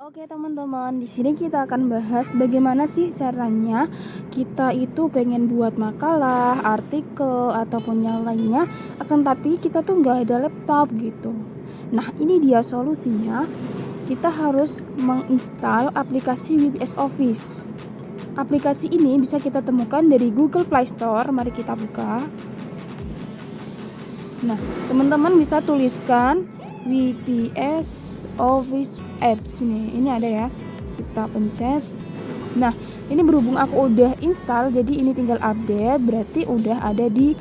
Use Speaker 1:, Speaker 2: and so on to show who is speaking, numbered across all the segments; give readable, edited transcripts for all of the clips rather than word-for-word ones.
Speaker 1: Oke teman-teman, di sini kita akan bahas bagaimana sih caranya kita itu pengen buat makalah, artikel ataupun yang lainnya, akan tapi kita tuh nggak ada laptop gitu. Nah ini dia solusinya, kita harus menginstal aplikasi WPS Office. Aplikasi ini bisa kita temukan dari Google Play Store. Mari kita buka. Nah teman-teman bisa tuliskan WPS Office Apps ini ada ya, kita pencet. Nah ini berhubung aku udah install, jadi ini tinggal update, berarti udah ada di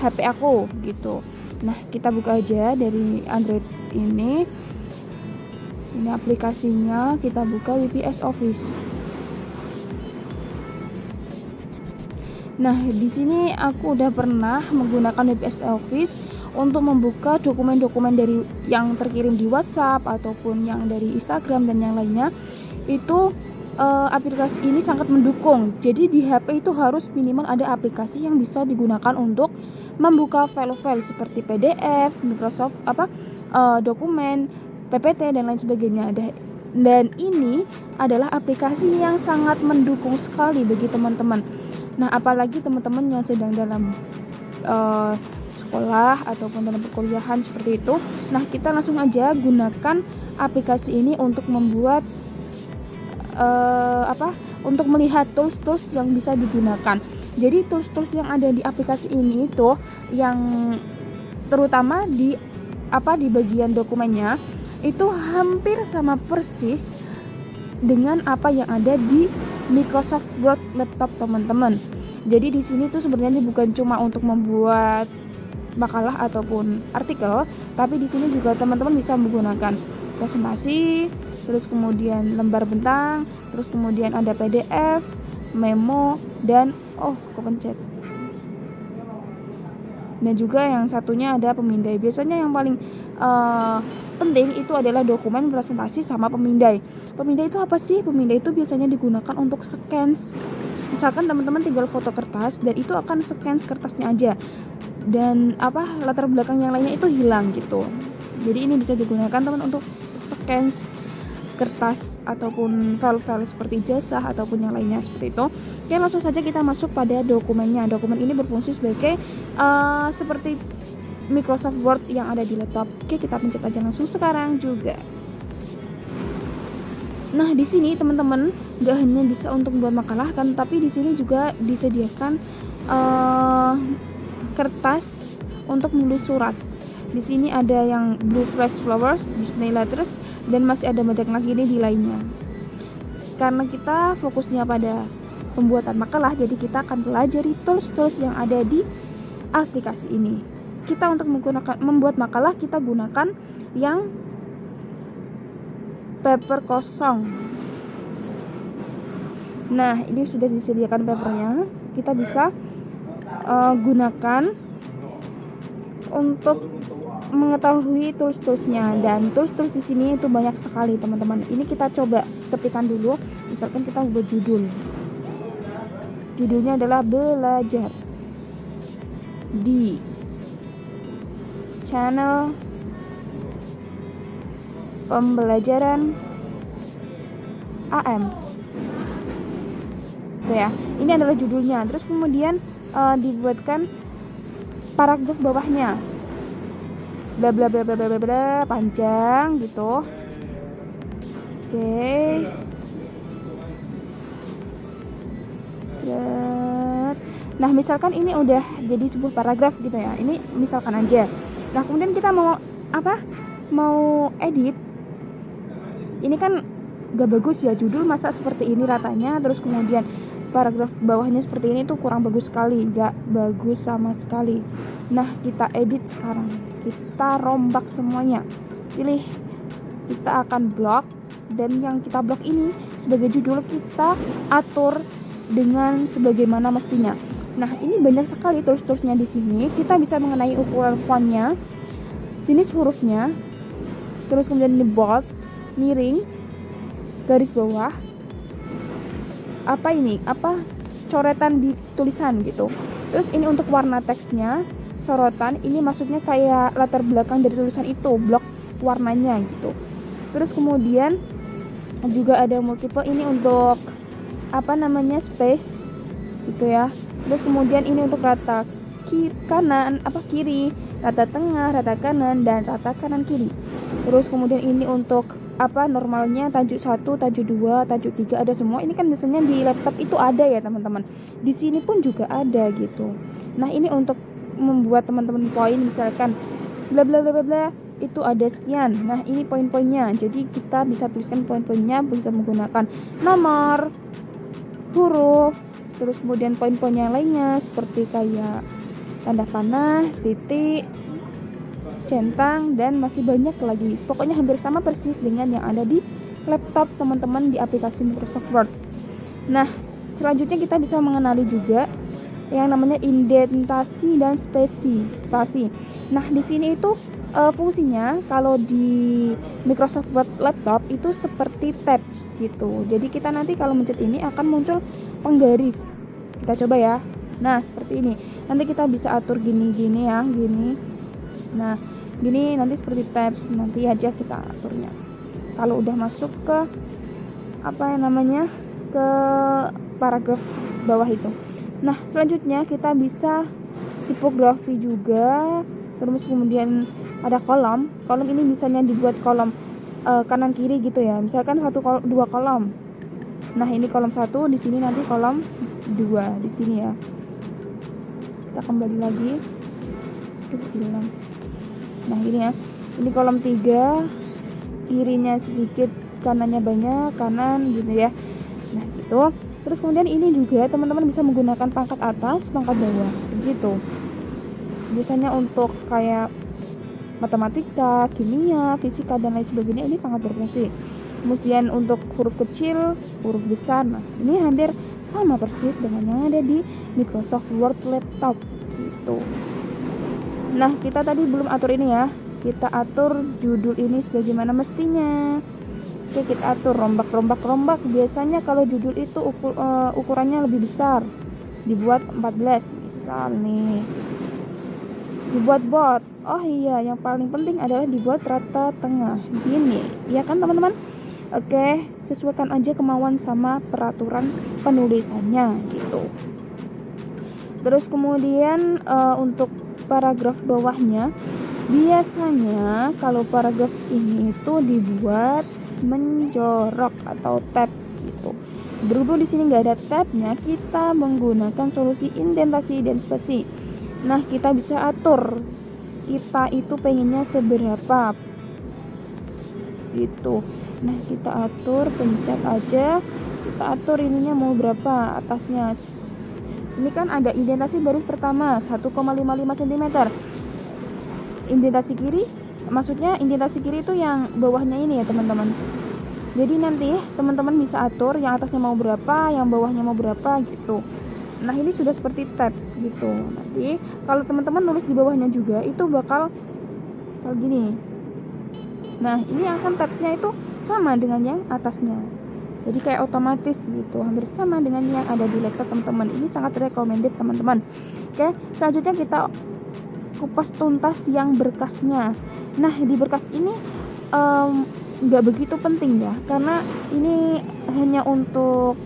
Speaker 1: HP aku gitu. Nah kita buka aja dari Android ini aplikasinya, kita buka WPS Office. Nah, di sini aku udah pernah menggunakan WPS Office untuk membuka dokumen-dokumen dari yang terkirim di WhatsApp ataupun yang dari Instagram dan yang lainnya. Itu aplikasi ini sangat mendukung. Jadi di HP itu harus minimal ada aplikasi yang bisa digunakan untuk membuka file-file seperti PDF, Microsoft dokumen, PPT dan lain sebagainya. Dan ini adalah aplikasi yang sangat mendukung sekali bagi teman-teman. Nah, apalagi teman-teman yang sedang dalam sekolah ataupun dalam perkuliahan seperti itu. Nah, kita langsung aja gunakan aplikasi ini untuk membuat untuk melihat tools-tools yang bisa digunakan. Jadi tools-tools yang ada di aplikasi ini itu yang terutama di bagian dokumennya itu hampir sama persis dengan apa yang ada di Microsoft Word laptop teman-teman. Jadi di sini tuh sebenarnya bukan cuma untuk membuat makalah ataupun artikel, tapi di sini juga teman-teman bisa menggunakan presentasi, terus kemudian lembar bentang, terus kemudian ada PDF, memo, dan kepencet. Dan juga yang satunya ada pemindai. Biasanya yang paling penting itu adalah dokumen, presentasi, sama pemindai. Pemindai itu apa sih? Pemindai itu biasanya digunakan untuk scan. Misalkan teman-teman tinggal foto kertas dan itu akan scan kertasnya aja, dan latar belakang yang lainnya itu hilang gitu. Jadi ini bisa digunakan teman untuk scan kertas ataupun file-file seperti ijazah ataupun yang lainnya seperti itu. Oke, langsung saja kita masuk pada dokumennya. Dokumen ini berfungsi sebagai seperti Microsoft Word yang ada di laptop. Oke, kita pencet aja langsung sekarang juga. Nah, di sini teman-teman gak hanya bisa untuk membuat makalah kan, tapi di sini juga disediakan kertas untuk menulis surat. Di sini ada yang blue flash flowers, Disney letters, dan masih ada banyak lagi nih di lainnya. Karena kita fokusnya pada pembuatan makalah, jadi kita akan pelajari tools-tools yang ada di aplikasi ini. Kita untuk membuat makalah, kita gunakan yang paper kosong. Nah, ini sudah disediakan papernya. Kita bisa gunakan untuk mengetahui tools-toolsnya, dan tools-tools di sini itu banyak sekali teman-teman. Ini kita coba ketikkan dulu. Misalkan kita buat judulnya adalah belajar di channel pembelajaran AM. Tuh ya, ini adalah judulnya. Terus kemudian dibuatkan paragraf bawahnya, bla bla bla bla bla bla, panjang gitu. Oke. Nah, misalkan ini udah jadi sebuah paragraf gitu ya. Ini misalkan aja. Nah, kemudian kita mau mau edit. Ini kan gak bagus ya, judul masa seperti ini ratanya, terus kemudian paragraf bawahnya seperti ini tuh kurang bagus sekali, gak bagus sama sekali. Nah, kita edit sekarang, kita rombak semuanya, pilih, kita akan blok, dan yang kita blok ini sebagai judul kita atur dengan sebagaimana mestinya. Nah, ini banyak sekali tools-toolsnya di sini. Kita bisa mengenai ukuran fontnya, jenis hurufnya, terus kemudian ini bold, miring, garis bawah, coretan di tulisan gitu. Terus ini untuk warna teksnya, sorotan, ini maksudnya kayak latar belakang dari tulisan itu, blok warnanya gitu. Terus kemudian juga ada multiple, ini untuk space gitu ya. Terus kemudian ini untuk rata kiri, rata tengah, rata kanan, dan rata kanan kiri. Terus kemudian ini untuk normalnya, tajuk 1, tajuk 2, tajuk 3 ada semua. Ini kan biasanya di laptop itu ada ya teman-teman. Di sini pun juga ada gitu. Nah, ini untuk membuat teman-teman poin, misalkan bla bla bla bla itu ada sekian. Nah, ini poin-poinnya. Jadi kita bisa tuliskan poin-poinnya, bisa menggunakan nomor, huruf, terus kemudian poin-poin yang lainnya seperti kayak tanda panah, titik, centang, dan masih banyak lagi. Pokoknya hampir sama persis dengan yang ada di laptop teman-teman di aplikasi Microsoft Word. Nah, selanjutnya kita bisa mengenali juga yang namanya indentasi dan spasi. Nah, di sini itu fungsinya kalau di Microsoft Word laptop itu seperti tabs gitu. Jadi kita nanti kalau mencet ini akan muncul penggaris. Kita coba ya. Nah, seperti ini. Nanti kita bisa atur gini ya, gini. Nah, gini nanti seperti tabs, nanti aja kita aturnya. Kalau udah masuk ke ke paragraf bawah itu. Nah, selanjutnya kita bisa tipografi juga. Terus kemudian ada kolom ini misalnya dibuat kolom kanan kiri gitu ya, misalkan 2 kolom. Nah, ini kolom 1, di sini nanti kolom 2 di sini ya. Kita kembali lagi. Hilang. Nah, ini ya. Ini kolom 3, kirinya sedikit, kanannya banyak, kanan gitu ya. Nah, gitu. Terus kemudian ini juga teman-teman bisa menggunakan pangkat atas, pangkat bawah begitu. Biasanya untuk kayak matematika, kimia, fisika, dan lain sebagainya ini sangat berfungsi. Kemudian untuk huruf kecil, huruf besar, nah ini hampir sama persis dengan yang ada di Microsoft Word laptop gitu. Nah, kita tadi belum atur ini ya. Kita atur judul ini sebagaimana mestinya. Oke, kita atur rombak. Biasanya kalau judul itu ukurannya lebih besar, dibuat 14 misal nih. Dibuat bold. Oh iya, yang paling penting adalah dibuat rata tengah gini ya kan teman-teman. Oke, sesuaikan aja kemauan sama peraturan penulisannya gitu. Terus kemudian untuk paragraf bawahnya, biasanya kalau paragraf ini itu dibuat menjorok atau tab gitu. Berhubung di sini nggak ada tabnya, kita menggunakan solusi indentasi dan spasi. Nah, kita bisa atur kita itu pengennya seberapa gitu. Nah, kita atur, pencet aja, kita atur ininya mau berapa atasnya. Ini kan ada indentasi baris pertama 1,55 cm. Indentasi kiri, maksudnya indentasi kiri itu yang bawahnya ini ya teman-teman. Jadi nanti teman-teman bisa atur yang atasnya mau berapa, yang bawahnya mau berapa gitu. Nah, ini sudah seperti tabs gitu. Nanti kalau teman-teman nulis di bawahnya juga itu bakal gini. Nah, ini akan tabsnya itu sama dengan yang atasnya. Jadi kayak otomatis gitu, hampir sama dengan yang ada di laptop teman-teman. Ini sangat recommended teman-teman. Oke, selanjutnya kita kupas tuntas yang berkasnya. Nah, di berkas ini nggak begitu penting ya, karena ini hanya untuk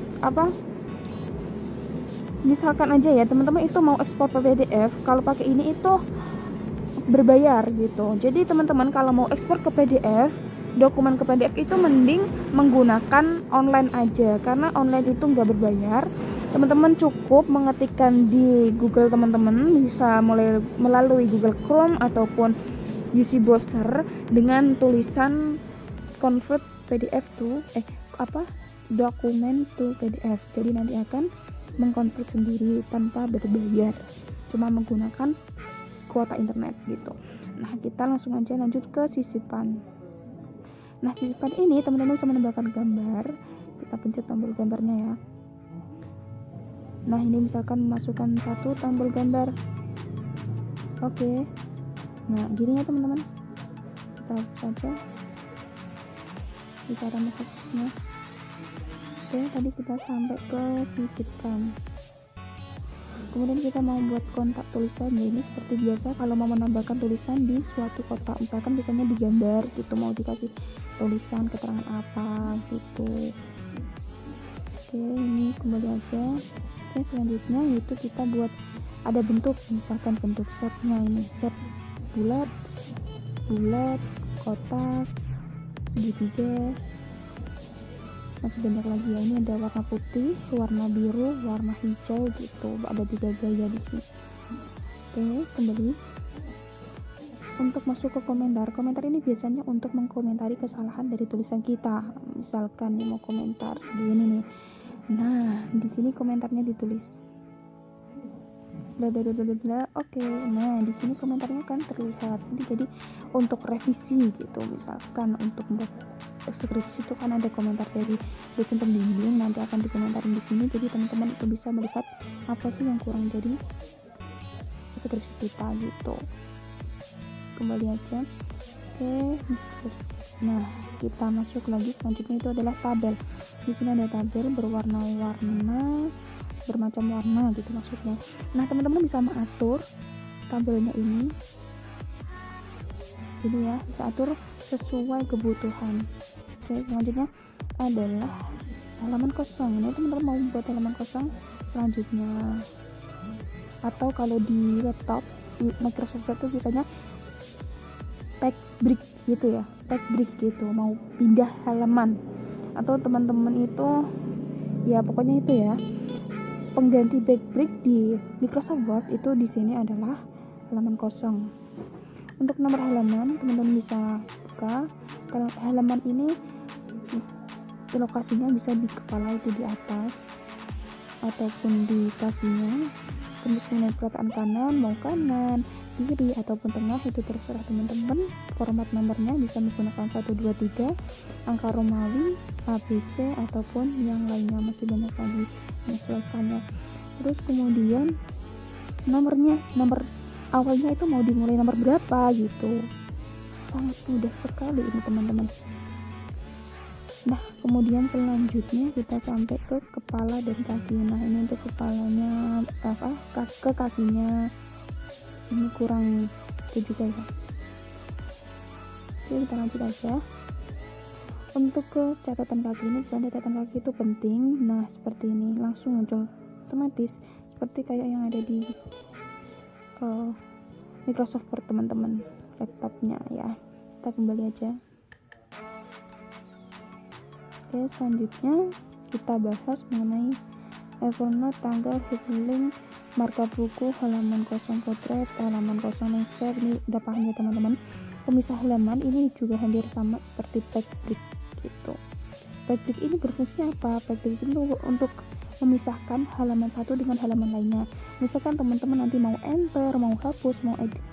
Speaker 1: misalkan aja ya teman-teman itu mau ekspor ke PDF, kalau pakai ini itu berbayar gitu. Jadi teman-teman kalau mau ekspor ke PDF, dokumen ke PDF itu mending menggunakan online aja, karena online itu nggak berbayar. Teman-teman cukup mengetikkan di Google, teman-teman bisa melalui Google Chrome ataupun UC browser dengan tulisan convert PDF to dokumen to PDF. Jadi nanti akan mengkonvert sendiri tanpa berbayar, cuma menggunakan kuota internet gitu. Nah, kita langsung aja lanjut ke sisipan. Nah, sisipan ini teman-teman bisa menambahkan gambar. Kita pencet tombol gambarnya ya. Nah, ini misalkan masukkan 1 tombol gambar. Oke. Nah, gini ya teman-teman. Kita hapus saja. Ini cara menghapusnya. Oke, tadi kita sampai ke sisipkan. Kemudian kita mau buat kontak tulisan, ya ini seperti biasa kalau mau menambahkan tulisan di suatu kotak, misalkan biasanya digambar gitu, mau dikasih tulisan keterangan apa gitu. Oke, ini kembali aja. Oke, selanjutnya yaitu kita buat ada bentuk, misalkan bentuk setnya, ini set bulat, kotak, segitiga, masih banyak lagi ya. Ini ada warna putih, warna biru, warna hijau gitu, ada 3 gaya di sini. Oke, kembali. Untuk masuk ke komentar ini biasanya untuk mengkomentari kesalahan dari tulisan kita. Misalkan nih mau komentar di ini nih, nah di sini komentarnya ditulis bla bla bla bla bla. Oke, nah di sini komentarnya kan terlihat. Jadi untuk revisi gitu, misalkan untuk membuat skripsi itu kan ada komentar dari dosen pembimbing, nanti akan dikomentarin di sini. Jadi teman-teman itu bisa melihat apa sih yang kurang dari skripsi kita gitu. Kembali aja. Oke, nah kita masuk lagi. Selanjutnya itu adalah tabel. Di sini ada tabel berwarna-warna, bermacam warna gitu maksudnya. Nah teman-teman bisa mengatur tabelnya ini ya, bisa atur sesuai kebutuhan. Oke, selanjutnya adalah halaman kosong. Ini teman-teman mau buat halaman kosong selanjutnya, atau kalau di laptop Microsoft Word itu biasanya pack brick gitu ya, mau pindah halaman, atau teman-teman itu ya pokoknya itu ya, pengganti back brick di Microsoft Word itu di sini adalah halaman kosong. Untuk nomor halaman teman-teman bisa buka. Kalau halaman ini lokasinya bisa di kepala itu di atas ataupun di kakinya, terus kemudian perkataan kanan mau kanan, kiri ataupun tengah itu terserah teman-teman. Format nomornya bisa menggunakan 1, 2, 3, angka Romawi, ABC ataupun yang lainnya, masih banyak lagi menyesuaikannya. Terus kemudian nomor awalnya itu mau dimulai nomor berapa gitu, sangat mudah sekali ini teman-teman. Nah kemudian selanjutnya kita sampai ke kepala dan kaki. Nah ini untuk kepalanya ke kakinya ini kurang itu juga ya. Oke, kita lanjut aja. Untuk ke catatan kaki ini, misalnya catatan kaki itu penting. Nah seperti ini langsung muncul otomatis seperti kayak yang ada di Microsoft Word teman-teman, laptopnya ya. Kita kembali aja. Oke, selanjutnya kita bahas mengenai Evernote, tanggal, hyperlink, markup buku, halaman kosong potret, halaman kosong landscape. Ini udah paham ya teman-teman. Pemisah halaman ini juga hampir sama seperti backbrick gitu. Backbrick ini berfungsi apa? Backbrick itu untuk memisahkan halaman satu dengan halaman lainnya. Misalkan teman-teman nanti mau enter, mau hapus, mau edit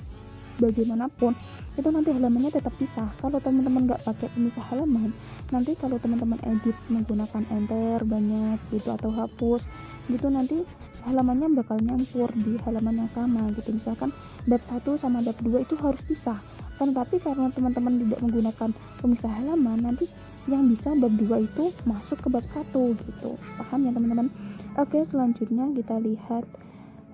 Speaker 1: bagaimanapun, itu nanti halamannya tetap pisah. Kalau teman-teman nggak pakai pemisah halaman, nanti kalau teman-teman edit menggunakan enter banyak gitu atau hapus gitu, nanti halamannya bakal nyampur di halaman yang sama gitu. Misalkan bab 1 sama bab 2 itu harus pisah kan, tapi karena teman-teman tidak menggunakan pemisah halaman, nanti yang bisa bab 2 itu masuk ke bab 1 gitu. Paham ya teman-teman? Oke, selanjutnya kita lihat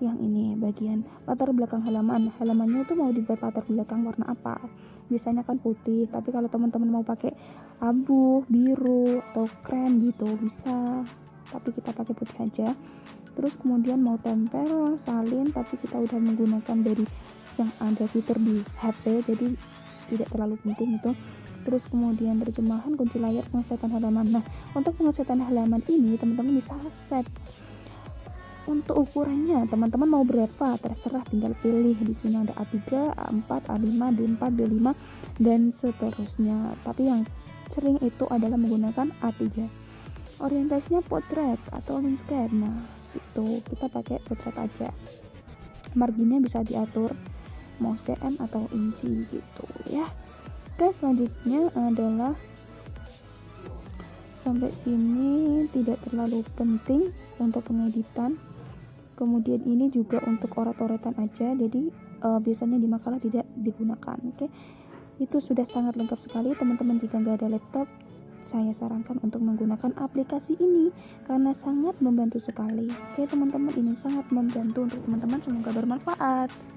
Speaker 1: yang ini, bagian latar belakang halaman. Halamannya itu mau dibuat latar belakang warna apa? Biasanya kan putih, tapi kalau teman-teman mau pakai abu, biru atau krem gitu bisa, tapi kita pakai putih aja. Terus kemudian mau tempel, salin, tapi kita udah menggunakan dari yang ada fitur di HP, jadi tidak terlalu penting itu. Terus kemudian terjemahan, kunci layar, pengesetan halaman. Nah untuk pengesetan halaman ini teman-teman bisa set untuk ukurannya, teman-teman mau berapa terserah, tinggal pilih. Di sini ada A3, A4, A5, D4, D5 dan seterusnya. Tapi yang sering itu adalah menggunakan A3. Orientasinya potret atau landscape. Nah, itu kita pakai potret aja. Marginnya bisa diatur mau cm atau inci gitu ya. Oke, selanjutnya adalah sampai sini tidak terlalu penting untuk pengeditan. Kemudian ini juga untuk oret-oretan aja, jadi biasanya di makalah tidak digunakan. Oke, itu sudah sangat lengkap sekali teman-teman. Jika nggak ada laptop saya sarankan untuk menggunakan aplikasi ini karena sangat membantu sekali. Oke teman-teman, ini sangat membantu untuk teman-teman, semoga bermanfaat.